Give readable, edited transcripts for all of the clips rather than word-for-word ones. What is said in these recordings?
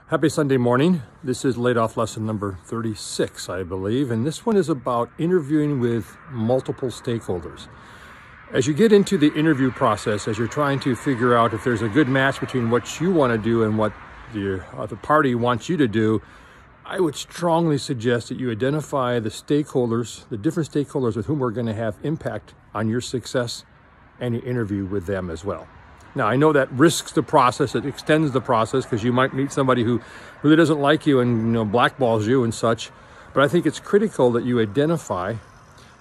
Happy Sunday morning. This is laid off lesson number 36, I believe, and this one is about interviewing with multiple stakeholders. As you get into the interview process, as you're trying to figure out if there's a good match between what you want to do and what the other party wants you to do, I would strongly suggest that you identify the stakeholders, the different stakeholders with whom we're going to have impact on your success, and you interview with them as well. Now, I know that risks the process, it extends the process, because you might meet somebody who really doesn't like you and blackballs you and such. But I think it's critical that you identify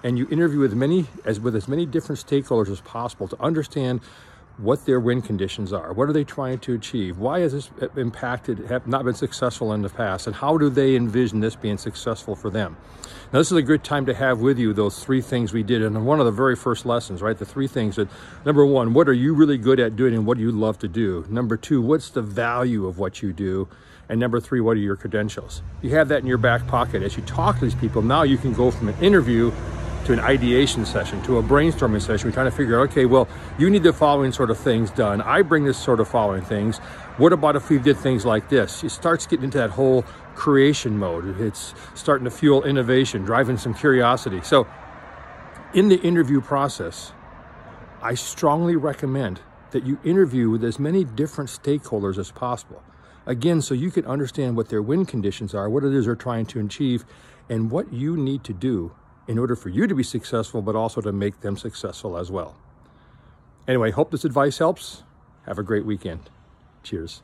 and you interview with as many different stakeholders as possible to understand what their win conditions are. What are they trying to achieve? Why has this have not been successful in the past? And how do they envision this being successful for them? Now, this is a good time to have with you those three things we did in one of the very first lessons, right? The three things that, number one, what are you really good at doing and what do you love to do? Number two, what's the value of what you do? And number three, what are your credentials? You have that in your back pocket. As you talk to these people, now you can go from an interview to an ideation session, to a brainstorming session. We're trying to figure out, okay, well, you need the following sort of things done. I bring this sort of following things. What about if we did things like this? It starts getting into that whole creation mode. It's starting to fuel innovation, driving some curiosity. So in the interview process, I strongly recommend that you interview with as many different stakeholders as possible. Again, so you can understand what their win conditions are, what it is they're trying to achieve, and what you need to do in order for you to be successful, but also to make them successful as well. Anyway, hope this advice helps. Have a great weekend. Cheers.